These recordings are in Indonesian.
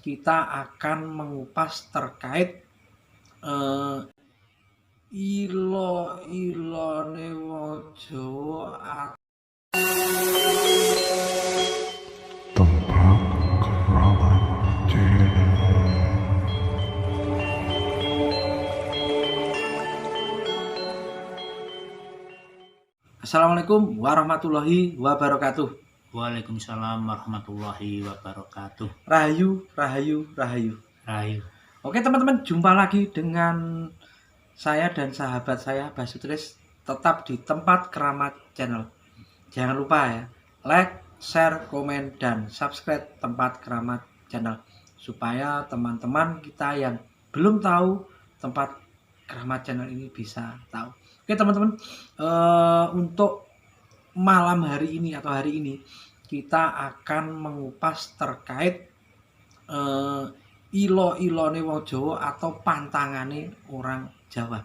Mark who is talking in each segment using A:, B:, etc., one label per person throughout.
A: kita akan mengupas terkait ilo-ilone wong Jawa.
B: Tempat Keramat Channel.
A: Assalamualaikum warahmatullahi wabarakatuh.
C: Waalaikumsalam warahmatullahi wabarakatuh.
A: Rahayu, rahayu, rahayu.
C: Rahayu.
A: Oke teman-teman, jumpa lagi dengan saya dan sahabat saya Basutris, tetap di Tempat Keramat Channel. Jangan lupa ya, like, share, komen, dan subscribe Tempat Keramat Channel supaya teman-teman kita yang belum tahu Tempat Keramat Channel ini bisa tahu. Oke teman-teman, untuk malam hari ini atau hari ini kita akan mengupas terkait ilo-ilone wong Jawa atau pantangane orang Jawa.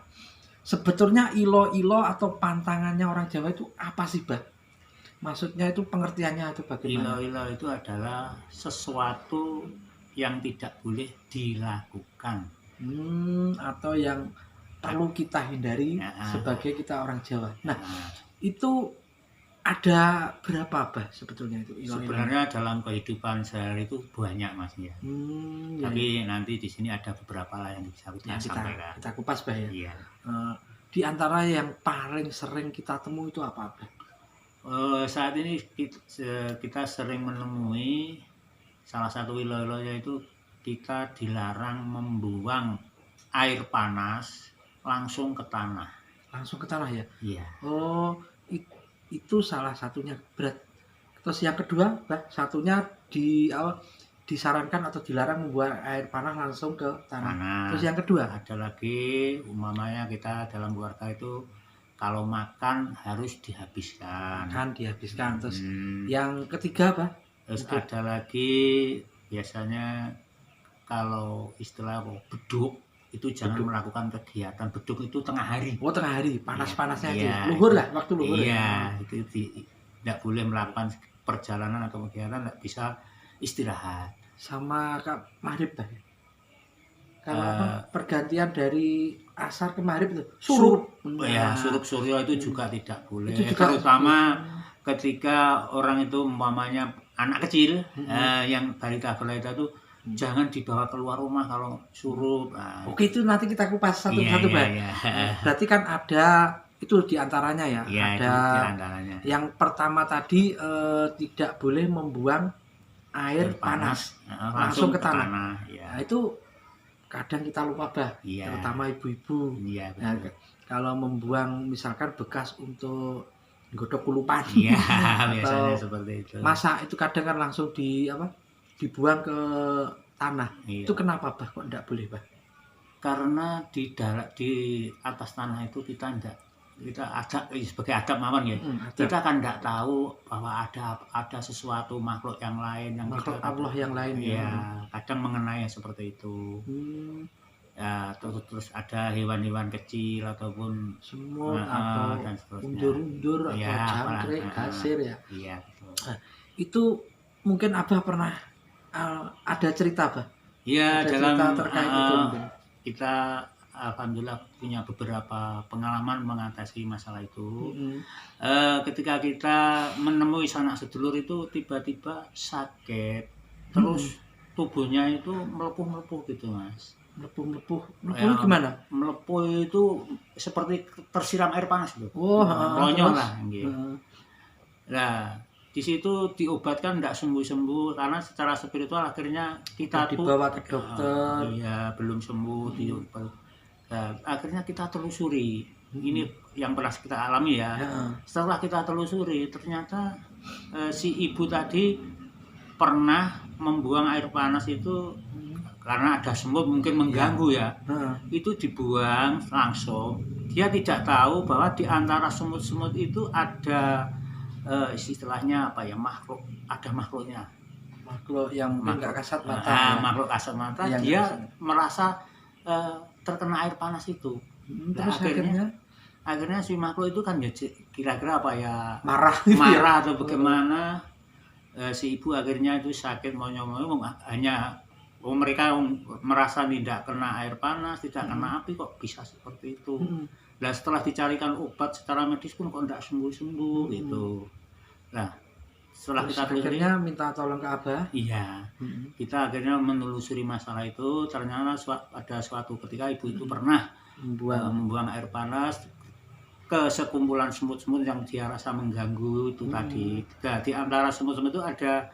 A: Sebetulnya ilo-ilo atau pantangannya orang Jawa itu apa sih, Bah? Maksudnya itu pengertiannya itu bagaimana?
C: Ilo-ilo itu adalah sesuatu yang tidak boleh dilakukan.
A: Atau yang perlu kita hindari sebagai kita orang Jawa. Nah, itu ada berapa, Bah, sebetulnya itu ilo-ilo?
C: Sebenarnya dalam kehidupan sehari itu banyak, Mas ya. Tapi nanti di sini ada beberapa lah yang bisa kita sampaikan.
A: Kita kupas, Bah ya.
C: Iya.
A: Di antara yang paling sering kita temui itu apa, Bah?
C: Saat ini kita sering menemui salah satu ilo-ilo yaitu kita dilarang membuang air panas langsung ke tanah.
A: Langsung ke tanah ya?
C: Iya.
A: Oh, itu salah satunya berat. Terus yang kedua, Bah, satunya disarankan atau dilarang membuang air panas langsung ke tanah. Terus yang kedua
C: ada lagi, umpamanya kita dalam keluarga itu kalau makan harus dihabiskan.
A: Terus yang ketiga, Bah?
C: Terus ada lagi biasanya kalau istilah beduk itu jangan melakukan kegiatan beduk itu tengah hari.
A: Oh, tengah hari, panas-panasnya itu.
C: Iya,
A: Luhur lah, waktu luhur.
C: Iya, itu tidak boleh melakukan perjalanan atau kegiatan, tidak bisa istirahat.
A: Sama Kak Maghrib, Bah. Kalau pergantian dari asar ke maghrib itu surup.
C: Ya, surup suryo itu juga tidak boleh. Itu juga terutama ketika orang itu umpamanya anak kecil yang balita itu jangan dibawa keluar rumah kalau surup.
A: Oke, itu nanti kita kupas satu-satu, Bah. Berarti kan ada itu diantaranya ya. Ada
C: diantaranya.
A: Yang pertama tadi tidak boleh membuang air panas langsung ke tanah.
C: Ya.
A: Nah, itu kadang kita lupa, Bah. Terutama ibu-ibu. Nah, kalau membuang misalkan bekas untuk godok kulupan.
C: Iya, biasanya seperti itu.
A: Masak itu kadang kan langsung dibuang ke tanah. Itu kenapa, Bah, kok enggak boleh, Bah?
C: Karena di atas tanah itu kita ada sebagai adab mawon ya. Kita kan enggak tahu bahwa ada sesuatu makhluk yang lain yang
A: makhluk Allah yang lain
C: ya. Kadang mengenai seperti itu. Ya, terus ada hewan-hewan kecil ataupun
A: semut atau undur-undur atau jangkrik, kasir ya.
C: Iya, betul.
A: Nah, itu mungkin Abah pernah ada cerita, Bah?
C: Iya, dalam
A: cerita terkait itu mungkin.
C: Kita alhamdulillah punya beberapa pengalaman mengatasi masalah itu. Ketika kita menemui sanak sedulur itu tiba-tiba sakit, terus tubuhnya itu melepuh-melepuh gitu, Mas.
A: Melepuh gimana?
C: Melepuh itu seperti tersiram air panas gitu. Lonyol lah gitu. Nah, di situ diobatkan tidak sembuh-sembuh karena secara spiritual akhirnya kita
A: dibawa ke dokter.
C: Iya, belum sembuh. Nah, akhirnya kita telusuri. Ini yang pernah kita alami ya. Setelah kita telusuri, ternyata si ibu tadi pernah membuang air panas itu karena ada semut mungkin mengganggu ya. Itu dibuang langsung. Dia tidak tahu bahwa di antara semut-semut itu ada istilahnya apa ya, ada makhluknya.
A: Makhluk yang enggak kasat mata.
C: Makhluk kasat mata. Dia merasa terkena air panas itu.
A: Terus
C: akhirnya si makhluk itu kan ya kira-kira apa ya,
A: marah
C: atau bagaimana. Si ibu akhirnya itu sakit monyong-monyong, hanya mereka merasa tidak kena air panas, tidak kena api, kok bisa seperti itu. Nah setelah dicarikan obat secara medis pun kok tidak sembuh-sembuh gitu. Nah setelah
A: Terus
C: kita telusuri,
A: akhirnya minta tolong ke Abah.
C: iya, kita akhirnya menelusuri masalah itu. Ternyata ada suatu ketika ibu itu pernah membuang air panas ke sekumpulan semut-semut yang dia rasa mengganggu itu tadi. Nah, di antara semut-semut itu ada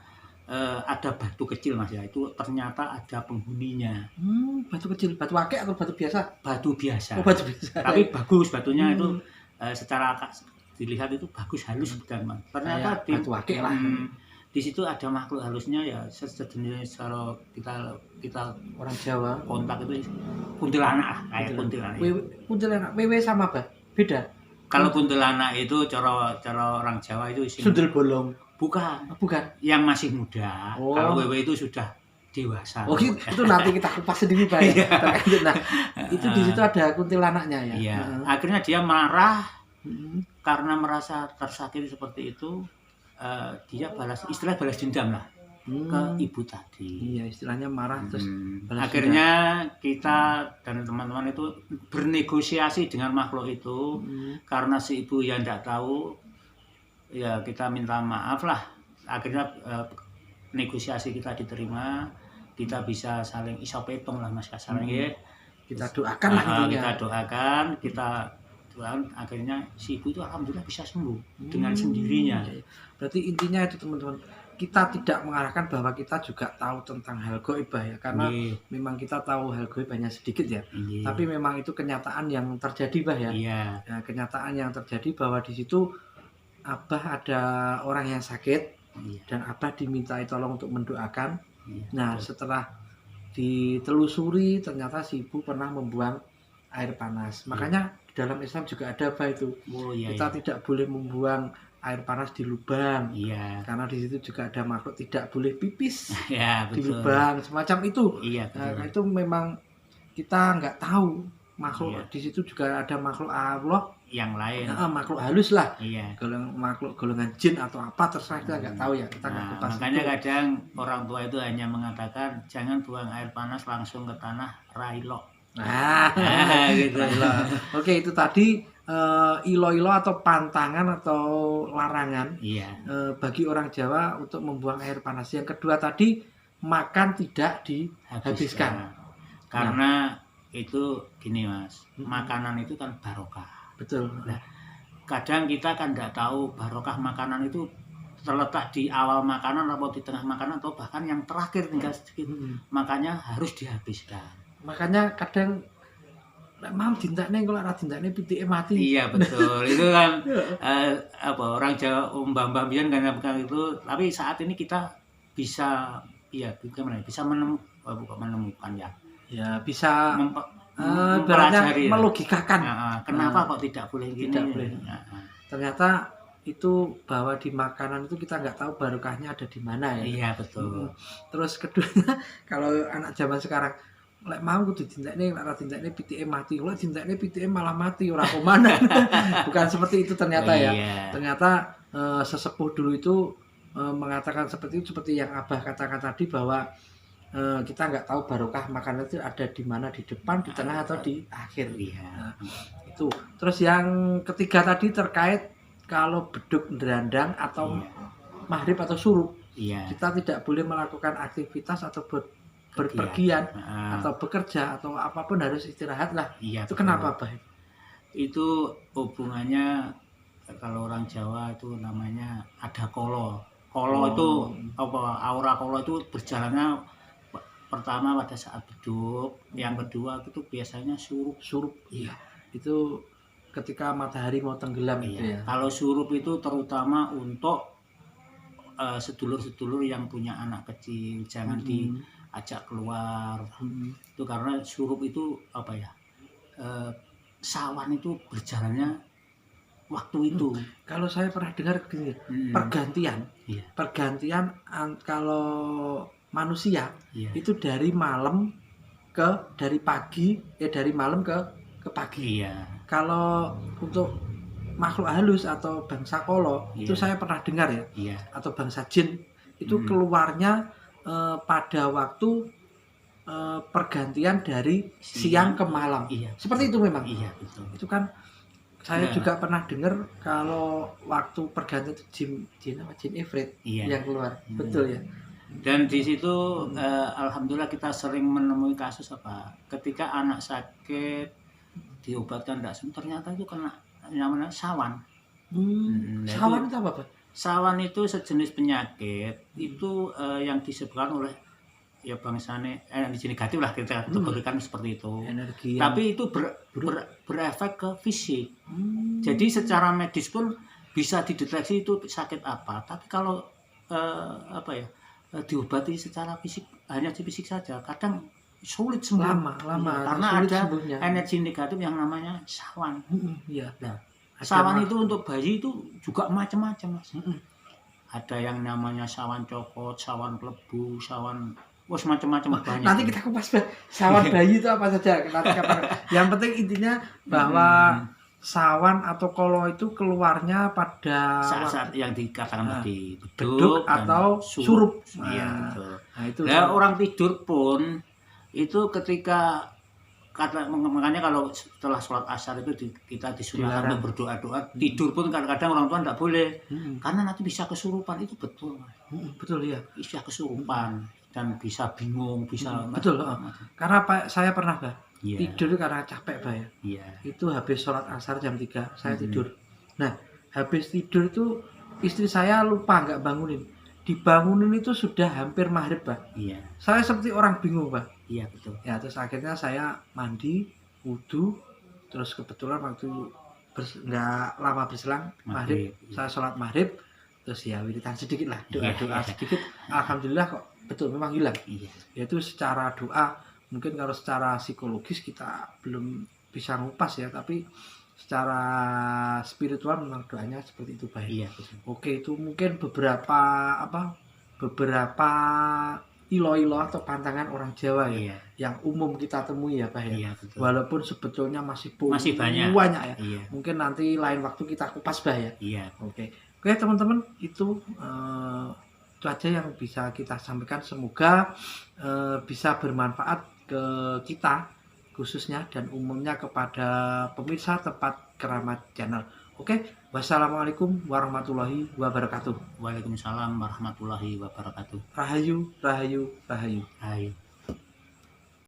C: batu kecil Mas ya. Itu ternyata ada penghuninya.
A: Batu kecil, batu akik atau batu biasa?
C: Batu biasa.
A: Oh, batu biasa.
C: Tapi bagus batunya itu secara dilihat itu bagus halus bukan Mas. Ternyata di
A: batu akik lah.
C: Di situ ada makhluk halusnya ya sejenis kalau kita
A: Orang Jawa.
C: kontak itu kuntilanak lah, kayak kuntilanak.
A: Kuntilanak, wewe sama Bah? Beda.
C: Kalau kuntilanak itu cara orang Jawa itu
A: Sundel bolong.
C: bukan
A: Bukan.
C: yang masih muda.
A: Oh.
C: Kalau wewe itu sudah dewasa.
A: Oh gitu, itu nanti kita kupas sendiri Pak ya. Nah, itu di situ ada kuntilanaknya ya.
C: Iya. Akhirnya dia marah karena merasa tersakiti seperti itu. Dia balas dendam lah ke ibu tadi.
A: Iya, istilahnya marah terus balas
C: Akhirnya kita dan teman-teman itu bernegosiasi dengan makhluk itu. Karena si ibu yang tidak tahu, ya kita minta maaf lah. Akhirnya negosiasi kita diterima, kita bisa saling isopetong lah Mas kasarnya.
A: kita doakan lah intinya.
C: Kita doakan, akhirnya si ibu itu alhamdulillah bisa sembuh dengan sendirinya.
A: Berarti intinya itu teman-teman, kita tidak mengarahkan bahwa kita juga tahu tentang hal gaib ya, karena memang kita tahu hal gaib hanya sedikit ya. Tapi memang itu kenyataan yang terjadi Bah ya. Ya, kenyataan yang terjadi bahwa di situ Abah ada orang yang sakit dan Abah dimintai tolong untuk mendoakan. Nah, setelah ditelusuri ternyata si ibu pernah membuang air panas. Makanya di dalam Islam juga ada Bah itu. Kita tidak boleh membuang air panas di lubang. Karena di situ juga ada makhluk tidak boleh pipis di lubang semacam itu. Nah, itu memang kita nggak tahu makhluk di situ juga ada makhluk Allah
C: yang lain.
A: Makhluk halus lah. Makhluk golongan jin atau apa terserah kita nggak tahu ya. Kita nggak kupas.
C: Makanya kadang orang tua itu hanya mengatakan jangan buang air panas langsung ke tanah railo.
A: Gitu. Oke, itu tadi ilo-ilo atau pantangan atau larangan bagi orang Jawa untuk membuang air panas. Yang kedua tadi makan tidak dihabiskan.
C: Karena itu gini Mas, makanan itu kan barokah.
A: Betul.
C: Nah, kadang kita kan tidak tahu barokah makanan itu terletak di awal makanan atau di tengah makanan atau bahkan yang terakhir tinggal sedikit. Makanya harus dihabiskan. Makanya
A: kadang mam dintakne kalau ora dintakne pitike mati.
C: Iya betul. Itu kan orang Jawa mbah-mbah biyen kan itu, tapi saat ini kita bisa bisa menemukan ya. Ya bisa mempelajari, melogikakan. Kenapa kok tidak boleh gini? Tidak boleh.
A: Ternyata itu bahwa di makanan itu kita nggak tahu barokahnya ada di mana ya.
C: Iya betul.
A: Terus keduanya kalau anak zaman sekarang lek mau kudu dintekne, ora dintekne pitike mati. Lek dintekne pitike malah mati ora komandan. Bukan seperti itu ternyata ya. Ternyata sesepuh dulu itu mengatakan seperti itu, seperti yang Abah katakan tadi bahwa kita nggak tahu barokah makanan itu ada di mana, di depan, di tengah atau di akhir. Nah, itu. Terus yang ketiga tadi terkait kalau beduk nerandang atau maghrib atau surup. Kita tidak boleh melakukan aktivitas atau berpergian atau bekerja atau apapun, harus istirahat lah. Itu kenapa Bah?
C: Itu hubungannya kalau orang Jawa itu namanya ada kolo. Kolo itu aura kolo itu berjalannya pertama pada saat beduk, yang kedua itu biasanya surup. Itu ketika matahari mau tenggelam itu ya. Kalau surup itu terutama untuk sedulur-sedulur yang punya anak kecil, jangan diajak keluar. Itu karena surup itu sawan itu berjalannya waktu itu. Kalau saya pernah dengar gini, pergantian kalau manusia itu dari malam dari malam ke pagi. Kalau untuk makhluk halus atau bangsa kolo itu saya pernah dengar ya, atau bangsa jin itu keluarnya pada waktu
A: pergantian dari siang ke malam.
C: Iya.
A: Seperti itu memang.
C: Iya, betul.
A: Itu kan saya
C: Ya.
A: juga pernah dengar kalau waktu pergantian itu jin ifrit
C: Iya.
A: yang keluar. Betul ya.
C: Dan di situ alhamdulillah kita sering menemui kasus apa? Ketika anak sakit diobatkan tidak sembuh, ternyata itu kena namanya sawan.
A: Sawan itu apa, Pak?
C: Sawan itu sejenis penyakit itu yang disebabkan oleh ya bangsane energi negatif lah kita kategorikan seperti itu.
A: Energi.
C: Tapi itu berefek ke fisik. Jadi secara medis pun bisa dideteksi itu sakit apa. Tapi kalau diobati secara fisik hanya di fisik saja, kadang sulit sembuh.
A: Lama
C: Karena
A: sulit
C: ada
A: sembuhnya.
C: energi negatif yang namanya sawan.
A: Iya.
C: Nah,
A: Ada
C: sawan itu untuk bayi itu juga macam-macam, Mas. Ada yang namanya sawan cokot, sawan klebu, sawan macam-macam banyak.
A: Nanti kita kupas sawan bayi itu apa saja. Yang penting intinya bahwa sawan atau kolo itu keluarnya pada
C: saat-saat yang dikatakan tadi
A: beduk atau surup.
C: Iya, betul.
A: Nah, itu
C: orang tidur pun itu ketika makanya kalau setelah sholat asar itu kita disunahkan untuk berdoa-doa. Tidur pun kadang-kadang orang tua tidak boleh karena nanti bisa kesurupan. Itu betul, Mas.
A: Betul ya.
C: Bisa kesurupan dan bisa bingung, bisa
A: betul. Karena saya pernah, Pak.
C: Yeah.
A: Tidur karena capek, Pak ya.
C: Iya.
A: Itu habis sholat asar jam 3 saya tidur. Nah, habis tidur itu istri saya lupa nggak bangunin. Dibangunin itu sudah hampir maghrib, Pak.
C: Iya.
A: Saya seperti orang bingung, Pak.
C: Iya, betul.
A: Ya, terus akhirnya saya mandi, wudu, terus kebetulan waktu nggak lama berselang maghrib, saya sholat maghrib, terus ya wiridan sedikit lah, doa sedikit. Alhamdulillah kok betul memang hilang.
C: Iya.
A: Yaitu secara doa, mungkin kalau secara psikologis kita belum bisa ngupas ya, tapi secara spiritual memang doanya seperti itu, Pak.
C: Iya, betul.
A: Oke, itu mungkin beberapa ilo-ilo atau pantangan orang Jawa ya, yang umum kita temui ya, Pak ya.
C: Iya, betul.
A: Walaupun sebetulnya masih
C: banyak
A: ya.
C: Iya.
A: Mungkin nanti lain waktu kita kupas, Pak ya.
C: Iya.
A: Oke, teman-teman, itu aja yang bisa kita sampaikan. Semoga bisa bermanfaat ke kita khususnya dan umumnya kepada pemirsa tempat keramat channel. Oke, wassalamualaikum warahmatullahi wabarakatuh.
C: Waalaikumsalam warahmatullahi wabarakatuh.
A: Rahayu, rahayu, rahayu.
C: Hai.